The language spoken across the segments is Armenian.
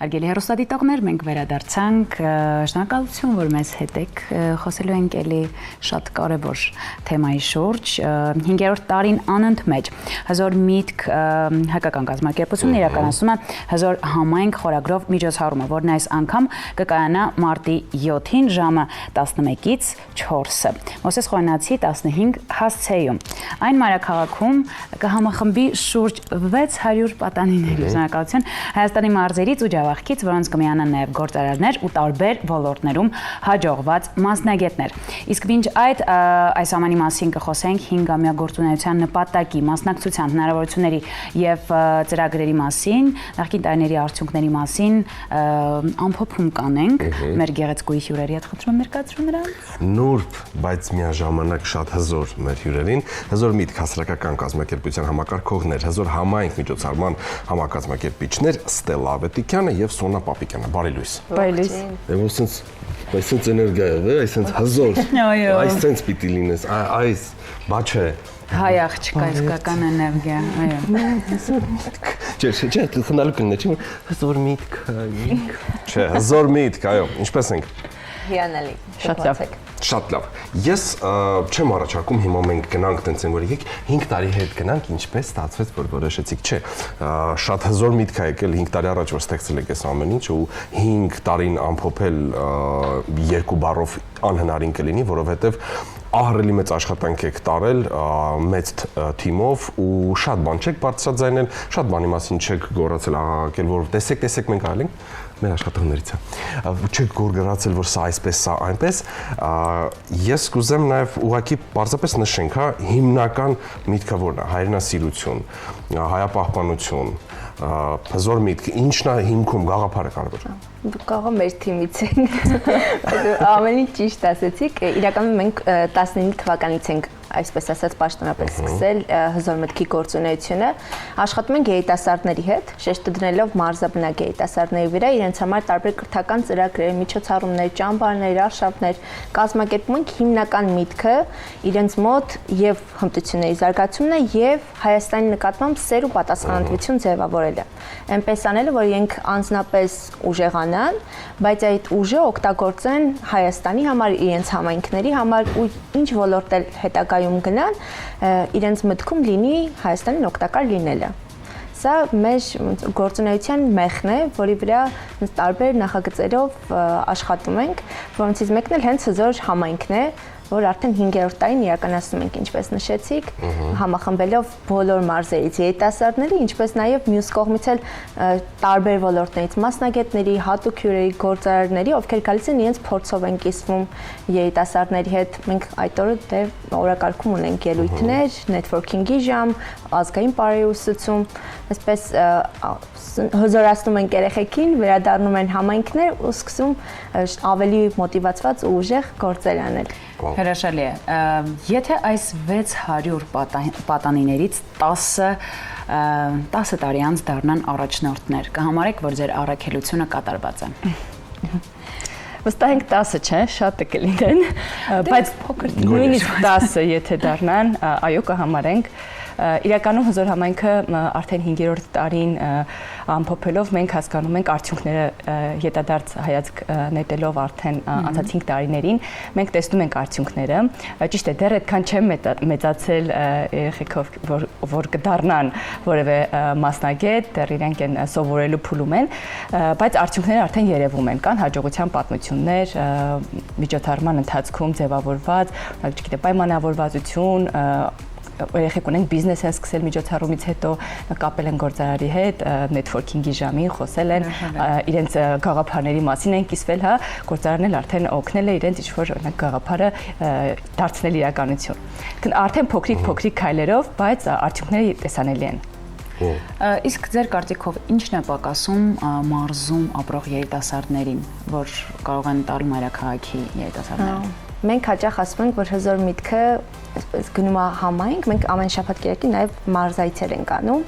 Արգելի հեռուստադիտողներ, մենք վերադարձանք, շնորհակալություն, որ մեզ հետ եք, խոսելու ենք էլի շատ կարևոր թեմայի շուրջ, 5-րդ տարին անընդմեջ հզոր միտք հայկական կազմակերպությունն իրականացնում է հզոր համայնք խորագրով միջոցառումը, որն այս անգամ կկայանա մարտի 7-ին ժամը 11-ից 4-ը, Մովսես Խոհանացի 15 հասցեում։ Այն մայրաքաղաքում կհամախմբի շուրջ 600 պատանիների, շնորհակալություն, Հայաստանի մարզերից ու ջավախքից, որոնց կմիանան նաև գործարարներ ու տարբեր ոլորտներում հաջողված մասնագետներ։ Իսկ մինչ այս ամենի մասին կխոսենք 5-ամյա գործունեության նպատակի, մասնակցության հնարավորությունների եւ ծրագրերի մասին, նախկին տարիների արդյունքների մասին ամփոփում կանենք։ Մեր գեղեցկուի հյուրերի հետ խնդրում եմ ներկայացրու նրանց։ Նուրբ, բայց միաժամանակ շատ հզոր մեր հյուրերին, հզոր միտք հասարակական կազմակերպության համակարգողներ, հզոր համայնք միջոցառման համակազմակերպիչներ Ստելլա Ավետիքյանը եւ Սոնա Պապիկյանը։ Բարի լույս։ Բարի լույս։ Այսինքն էներգիայով է, այսինքն հզոր։ Այսինքն պիտի լինես, այս բաչե։ Հայ աղջկա իսկական էներգիա, այո։ Չէ, խնալու կլինի, չէ՞, հզոր միտք։ Չէ, հզոր միտք, այո, ինչպես ենք։ Հիանալի։ Շատ լավ։ Շատ լավ։ Ես չեմ առաջարկում հիմա մենք գնանք տենց են որ եկեք 5 տարի հետ գնանք, ինչպես ստացվեց որ որոշեցիք, չէ։ Շատ հզոր միտք ա եկել 5 տարի առաջ որ ստեղծել եք այս ամեն ինչ ու 5 տարին ամփոփել 2 բառով անհնարին կլինի, որովհետև ահռելի մեծ աշխատանք եք տարել մեծ թիմով ու շատ բան չեք բարձրաձայնել, շատ բանի մասին չեք գոռացել աղաղակել, որ տեսեք մենք այլ ենք մեր աշխատողներից է։ Չեք գոռացել, որ սա այսպես, սա այնպես։ Ես կուզեմ նաև ուղղակի պարզապես նշենք, հա, հիմնական միտքը որն է՝ հայրենասիրություն, հայապահպանություն, հզոր միտք, ինչն է հիմքում գաղափարը կարևոր։ Գաղը մեր թիմից ենք։ Ամեն ինչ ճիշտ ասեցիք։ Իրականում մենք 15 թվականից ենք այսպես ասած պաշտոնապես սկսել հզոր մտքի գործունեությունը, աշխատում ենք երիտասարդների հետ, շեշտը դնելով մարզաբնակ երիտասարդների վրա, իրենց համար տարբեր կրթական ծրագրեր, միջոցառումներ, ճամբարներ, արշավներ կազմակերպում ենք, հիմնական միտքը իրենց մոտ եւ հմտությունների զարգացումն է եւ Հայաստանի նկատմամբ սեր ու պատասխանատվություն ձևավորելը։ Այնպես անելը, որ իրենք անձնապես ուժեղանան, բայց այդ ուժը օգտագործեն Հայաստանի համար, իրենց համայնքների համար ու ինչ ոլորտ էլ հետագայում գնան, իրենց մտքում լինի Հայաստանին օգտակար լինելը։ Սա մեր գործունեության մեխն է, որի վրա տարբեր նախագծերով աշխատում ենք, որոնցից մեկն էլ հենց հզոր համայնքն է, որ արդեն 5-րդ տարին իրականացնում ենք, ինչպես նշեցիք, համախմբելով բոլոր մարզերից երիտասարդների, ինչպես նաև մյուս կողմից էլ տարբեր ոլորտներից մասնագետների, հատուկ հյուրերի, գործարարների, ովքեր գալիս են իրենց փորձով են կիսվում երիտասարդների հետ։ Մենք այդ օրը օրակարգում ունենք ելույթներ, նեթվորքինգի ժամ, ազգային պարեուսացում, այսպես հզորացնում ենք երեխեքին, վերադառնում են համայնքներ ու սկսում ավելի մոտիվացված ու ուժեղ գործեր անել։ Հրաշալի է։ Եթե այս 600 պատանիներից 10 տարի անց դառնան առաջնորդներ, կհամարեք, որ ձեր առաքելությունը կատարված է։ Վստահ ենք 10-ը չէ, շատը կլինեն, բայց նույնիսկ 10-ը եթե դառնան, այո կհամարենք։ Իրականում հզոր համայնքը արդեն 5-րդ տարին ամփոփելով մենք հասկանում ենք արդյունքները յետադարձ հայացք նետելով արդեն անցած 5 տարիներին մենք տեսնում ենք արդյունքները ճիշտ է դեռ այդքան չեմ մեծացել երեխեքով որ կդառնան որևէ մասնագետ դեռ իրենք են սովորելու փուլում են բայց արդյունքները արդեն երևում են կան հաջողության պատմություններ միջոցառման ընթացքում ձևավորված օրինակ չգիտեմ պայմանավորվածություն երեխեք ունենք բիզնես են սկսել միջոցառումից հետո կապել են գործարարի հետ, նեթվորքինգի ժամին խոսել են, իրենց գաղափարների մասին են կիսվել, հա, գործարարն էլ արդեն օգնել է իրենց ինչ-որ օրինակ գաղափարը դարձնել իրականություն։ Արդեն փոքրիկ քայլերով, բայց արդյունքները տեսանելի են։ Իսկ ձեր կարծիքով ինչն է պակասում մարզում ապրող երիտասարդներին, որ կարող են տալ մայրաքաղաքի երիտասարդներին։ Մենք հաճախ ասում ենք, որ հզոր միտքը այսպես գնում է համայնք, մենք ամեն շաբաթ կիրակի նաև մարզայցեր ենք անում,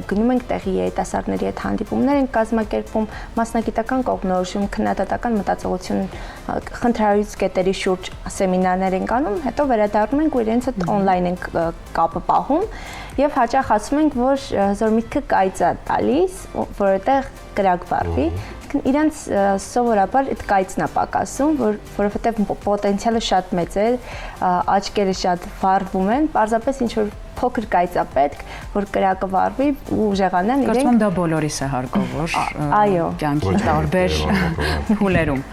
գնում ենք տեղի երիտասարդների հետ հանդիպումներ ենք կազմակերպում, մասնագիտական կողմնորոշում, քննադատական մտածողություն, խնդրահարույց կետերի շուրջ սեմինարներ ենք անում, հետո վերադառնում ենք ու իրենց հետ օնլայն ենք կապը պահում Եվ հաճախ ասում ենք, որ հզոր միտքը կայծ է տալիս, որ այդտեղ կրակ վառվի, իրենց սովորաբար այդ կայծն է պակասում, որովհետև պոտենցիալը շատ մեծ է, աչքերը շատ վառվում են, պարզապես ինչ որ փոքր կայծ է պետք, որ կրակը վառվի ու ուժեղանան իրենք։ Կարծում եմ դա բոլորիս է հարկավոր։ Այո։ Կյանքի տարբեր փուլերում։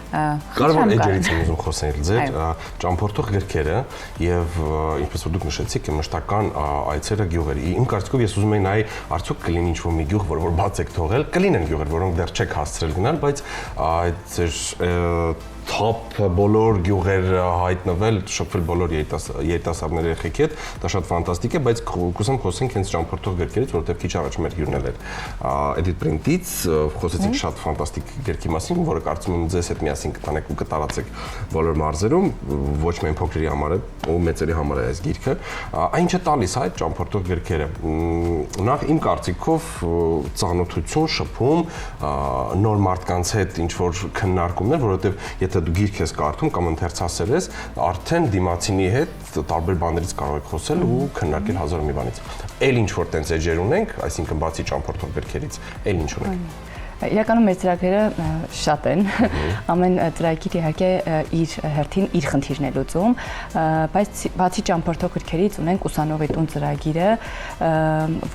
Կարևոր էջերից եմ ուզում խոսել ձեր ճամփորդող գրքերը եւ ինչպես որ դուք նշեցիք մշտական այցերը գյուղերի։ Իմ կարծիքով ես ուզում եի նայ արդյոք կլինի ինչ-որ մի գյուղ, որ բաց եք թողել, կլինեն գյուղեր, որոնք դեռ չեք հասցրել գնալ, բայց այդ ձեր top բոլոր գյուղեր հայտնվել, շփվել բոլոր երիտասարդների երեխեքի հետ, դա շատ ֆանտաստիկ է, բայց կուզեմ խոսենք հենց ճամփորդող գրքերից, որովհետև քիչ առաջ մեր հյուրն էր Edit Print-ից, խոսեցիք շատ ֆանտաստիկ գրքի մասին, որը կարծում եմ ձեզ հետ միասին կտանեք ու կտարածեք բոլոր մարզերում, ոչ միայն փոքրերի համար է, ու մեծերի համար է այս գիրքը։ Ինչ է տալիս այդ ճամփորդող գրքերը։ Նախ իմ կարծիքով ծանոթություն, շփում, նոր մարդկանց հետ ինչ որ քննարկումներ, որովհետև եթե դու գիրք ես կարդում կամ ընթերցասեր ես, արդեն դիմացինի հետ տարբեր բաներից կարող եք խոսել ու քննարկել հազար մի բանից։ Էլ ինչ որ տենց էջեր ունենք, այսինքն բացի ճամփորդող գրքերից, էլ ինչ ունենք։ Իրականում մեր ծրագրերը շատ են, ամեն ծրագիր իհարկե իր հերթին իր խնդիրն է լուծում, բայց բացի ճամփորդող գրքերից ունենք ուսանողետուն ծրագիրը,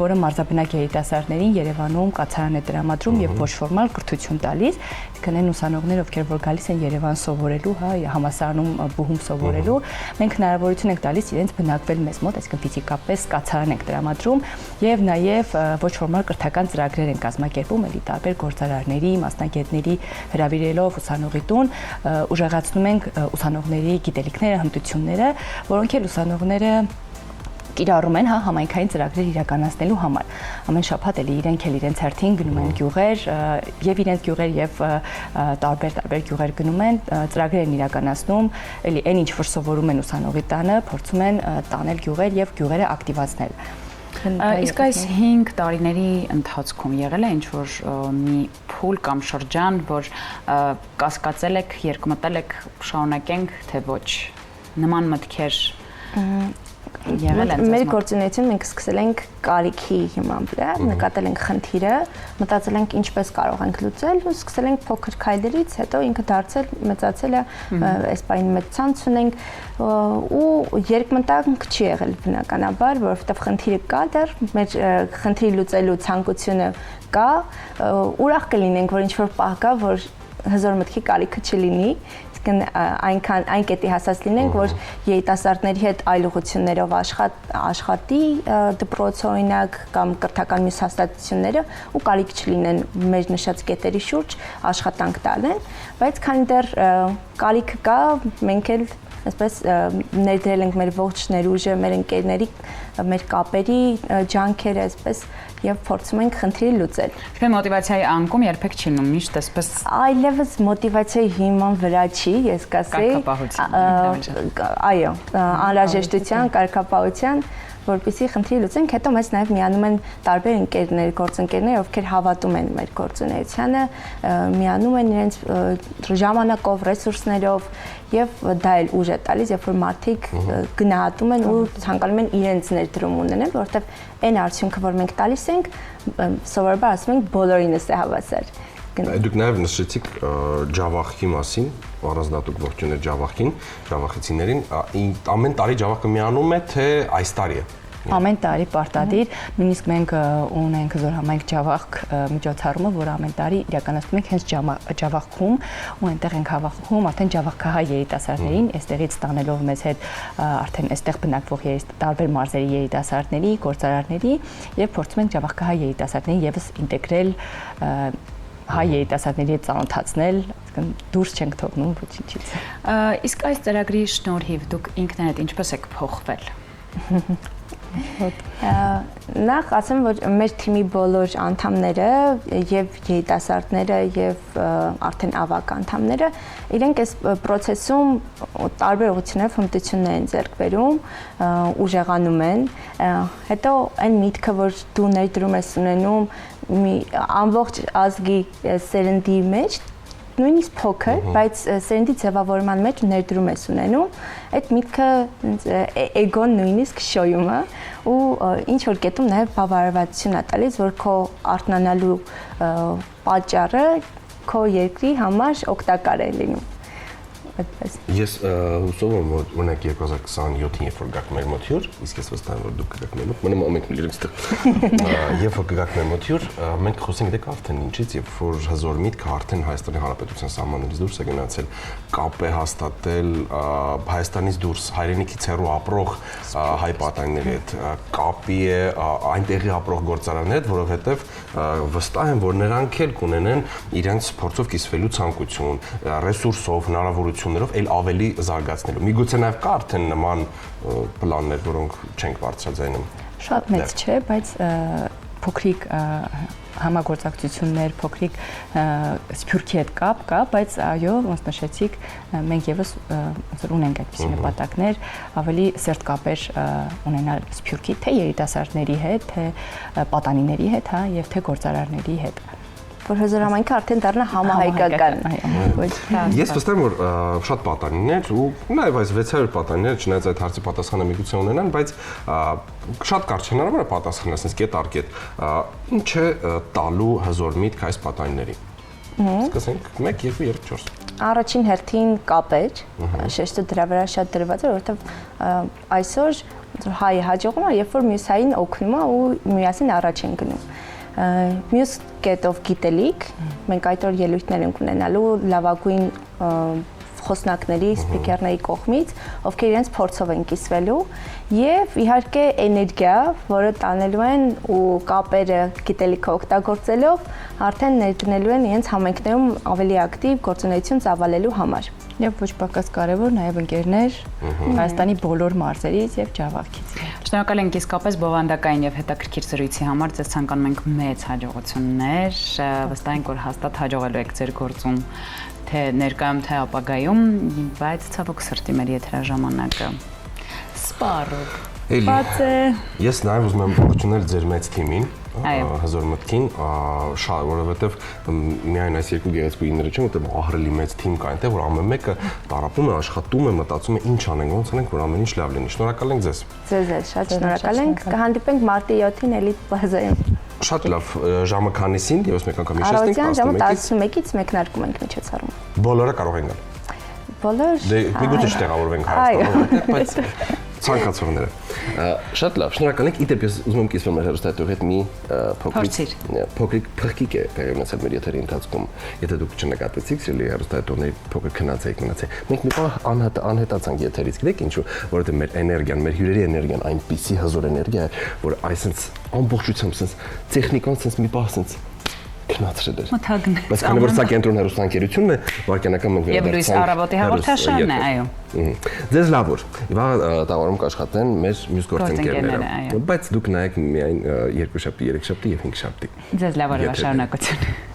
որը մարզաբնակ երիտասարդներին Երևանում կացարան է տրամադրում եւ ոչ ֆորմալ կրթություն տալիս, կնեն ուսանողներ, ովքեր որ գալիս են Երևան սովորելու, հա, համալսարանում բուհում սովորելու, մենք հնարավորություն ենք տալիս իրենց բնակվել մեզ մոտ, այսինքն ֆիզիկապես կացարան ենք տրամադրում եւ նաեւ ոչ ֆորմալ կրթական ծրագրեր են կազմակերպում, էլի տարբեր գործարարների, մասնագետների հրավիրելով ուսանողի տուն, ուժեղացնում ենք ուսանողների գիտելիքները, հմտությունները, որոնք էլ ուսանողները կիրառում են, հա, համայնքային ծրագրեր իրականացնելու համար։ Ամեն շաբաթ էլի իրենք էլ իրենց հերթին գնում են գյուղեր, եւ իրենց գյուղեր եւ տարբեր գյուղեր գնում են, ծրագրեր են իրականացնում, էլի այն ինչ որ սովորում են ուսանողի տանը, փորձում են տանել գյուղեր եւ գյուղերը ակտիվացնել։ Իսկ այս 5 տարիների ընթացքում եղել է ինչ որ մի փուլ կամ շրջան, որ կասկածել եք, երկմտել եք, շարունակենք, թե ոչ։ Նման մտքեր եղել են։ Մեր գործունեությունը մենք սկսել ենք կարիքի հիման վրա, նկատել ենք խնդիրը, մտածել ենք ինչպես կարող ենք լուծել ու սկսել ենք փոքր քայլերից, հետո ինքը դարձել, մեծացել է, այս բանը մեծ ցանց ունենք ու երկմտանք չի եղել բնականաբար, որովհետև խնդիրը կա դեռ, մեր խնդրի լուծելու ցանկությունը կա, ուրախ կլինենք, որ ինչ որ պահ կա, որ հզոր մտքի կարիքը չլինի, այնքան այն կետի հասած լինենք, որ երիտասարդների հետ այլ ուղղություններով աշխատի դպրոց օրինակ կամ կրթական մյուս հաստատությունները ու կարիք չլինեն մեր նշած կետերի շուրջ աշխատանք տալեն, բայց քանի դեռ կարիքը կա, մենք էլ այսպես ներդրել ենք մեր ողջ ներուժը, մեր ընկերների, մեր կապերի ջանքերը, այսպես եւ փորձում ենք խնդիրը լուծել։ Թե մոտիվացիայի անկում երբեք չի լինում, միշտ այսպես այլևս մոտիվացիայի հիման վրա չի, ես կասեի։ Այո, անհրաժեշտության, կարգապահության, որպեսզի խնդիրը լուծենք, հետո մեզ նաև միանում են տարբեր ընկերներ, գործընկերներ, ովքեր հավատում են մեր գործունեությանը, միանում են իրենց ժամանակով, ռեսուրսներով եւ դա էլ ուժ է տալիս, երբ որ մարդիկ գնահատում են ու ցանկանում են իրենց ներդրում ունենալ, որովհետեւ այն արդյունքը, որ մենք տալիս ենք, սովորաբար ասում ենք բոլորինս է հավասար։ Դուք նաև նշեցիք ջավախքի մասին, առանձնատուկ ողջունել ջավախքին, ջավախիցիներին, ամեն տարի ջավախքը միանում է, թե այս տարի է։ Ամեն տարի պարտադիր, նույնիսկ մենք ունենք հզոր համայնք ջավախք միջոցառումը, որը ամեն տարի իրականացնում ենք հենց ջավախքում ու այնտեղ ենք հավաքում արդեն ջավախքահայ երիտասարդներին, այստեղից ստանելով մեզ հետ արդեն այստեղ բնակվող տարբեր մարզերի երիտասարդների, գործարարների եւ փորձում ենք ջավախքահայ երիտասարդներին եւս ինտեգրել հայ երիտասարդների հետ ծանոթացնել, դուրս չենք թողնում ոչինչից։ Իսկ այս ծրագրի շնորհիվ դուք ինքներդ ինչպես եք փոխվել։ Նախ ասեմ, որ մեր թիմի բոլոր անդամները եւ երիտասարդները եւ արդեն ավագ անդամները իրենք այս process-ում տարբեր ուղղություններով հմտություններ են ձեռք բերում, ուժեղանում են, հետո այն միտքը, որ դու ներդրում ես ունենում մի ամբողջ ազգի սերնդի մեջ, նույնիսկ փոքր, բայց սերնդի ձևավորման մեջ ներդրում ես ունենում, այդ միտքը էգոն նույնիսկ շոյում է ու ինչ որ կետում նաև բավարարվածություն է տալիս, որ քո արթնանալու պատճառը քո երկրի համար օգտակար է լինում։ Այդպես։ Ես հուսով եմ, որ օրինակ 2027-ին երբ որ գաք մեր մոտ հյուր, իսկ ես վստահ եմ, որ դուք կգաք մեր մոտ, մնում ամենք մի լրիվ ստեղ։ Երբ որ կգաք մեր մոտ հյուր, մենք խոսենք դեք արդեն ինչից, երբ որ հզոր միտքը արդեն Հայաստանի Հանրապետության սահմաններից դուրս է գնացել, կապ է հաստատել Հայաստանից դուրս հայրենիքից հեռու ապրող հայ պատանիների հետ, կապի է այնտեղի ապրող գործարանների հետ, որովհետև վստահ եմ, որ նրանք էլ կունենեն իրենց փորձով կիսվելու ցանկություն, ռեսուրսով, հնարավորություններով էլ ավելի զարգացնելու։ Միգուցե նաև կա արդեն նման պլաններ, որոնք չենք բարձրաձայնում։ Շատ մեծ չէ, բայց փոքրիկ համագործակցություններ, փոքրիկ սփյուռքի հետ կապ կա, բայց այո, ոնց նշեցիք, մենք եւս ոնց որ ունենք այդպիսի նպատակներ, ավելի սերտ կապեր ունենալ սփյուռքի թե երիտասարդների հետ, թե պատանիների հետ, հա, եւ թե գործարարների հետ։ Որ հզոր համայնքը արդեն դառնա համահայկական։ Ես վստահ եմ, որ շատ պատանիներ ու նաև այս 600 պատանիներ չնայած այդ հարցի պատասխանը միգուցե ունենան, բայց շատ կարճ հնարավոր է պատասխանել, ասես կետ առ կետ, ինչ է տալու հզոր միտք այս պատանիներին։ Սկսենք 1, 2, 3, 4։ Առաջին հերթին կապեր, շեշտը դրա վրա շատ դրված է, որովհետև այսօր հայը հաջողում է, երբ որ մյուս հային օգնում է ու միասին առաջ են գնում։ Մյուս կետով գիտելիք, մենք այդ օր ելույթներ ենք ունենալու լավագույն խոսնակների, սպիկերների կողմից, ովքեր իրենց փորձով են կիսվելու եւ իհարկե էներգիա, որը տանելու են ու կապերը գիտելիքը օգտագործելով արդեն ներդնելու են իրենց համայնքներում ավելի ակտիվ գործունեություն ծավալելու համար։ Եվ ոչ պակաս կարևոր նաև ընկերներ Հայաստանի բոլոր մարզերից եւ Ջավախից։ Շնորհակալ ենք իսկապես բովանդակային եւ հետաքրքիր զրույցի համար։ Ձեզ ցանկանում ենք մեծ հաջողություններ։ Վստահ ենք, որ հաստատ հաջողելու եք ձեր գործում թե ներկայում, թե ապագայում, բայց ցավոք սրտի մեր եթերաժամանակը սպառող բաց է։ Ես նաև ուզում եմ ողջունել ձեր մեծ թիմին, հզոր մտքին, որովհետև միայն այս երկու գեղեցկուհիները չեն, որտեղ ահռելի մեծ թիմ կա այնտեղ, որ ամեն մեկը տառապում է, աշխատում է, մտածում է ինչ անենք, ոնց անենք, որ ամեն ինչ լավ լինի։ Շնորհակալ ենք ձեզ։ Ձեզ շատ շնորհակալ ենք։ Կհանդիպենք մարտի 7-ին Էլիտ Պլազայում։ Շատ լավ, ժամը քանիսին, եւս մեկ անգամ հիշեցնենք 11-ից։ Ժամը 11-ից մեկնարկում ենք միջոցառումը։ Բոլորը կարող են գալ։ Բոլոր։ Դե միգուցե չտեղավորվենք Հայաստանում, բայց ցանկացողները։ Շատ լավ, շնորհակալ ենք։ Իդեպ ես ուզում եմ կիսվել մեր հեռուստատու հետ մի փոքրիկ փրկիկ է տեղի ունեցել մեր եթերի ընթացքում։ Եթե դուք չնկատեցիք, սիրելի հեռուստատուներ, փոքր քնած մնացեք։ Մենք մի պահ անհետացանք եթերից, գիտեք ինչու, որովհետև մեր էներգիան, մեր հյուրերի էներգիան այնպիսի հզոր էներգիա է, որ այսպես ամբողջությամբ sense տեխնիկան sense մի պահ sense քնացրել էր։ Մթագն։ Բայց քանի որ սա կենտրոն հեռուստաընկերությունն է, վարկանական մենք Եվ լույս առավոտի հաղորդաշարն է, այո։ Ձեզ լավ որ։ Վաղ տաղարում կաշխատեն մեր մյուս գործընկերները։ Բայց դուք նայեք միայն 2 շաբթի, 3 շաբթի եւ 5 շաբթի։ Ձեզ լավ օրվա շարունակություն։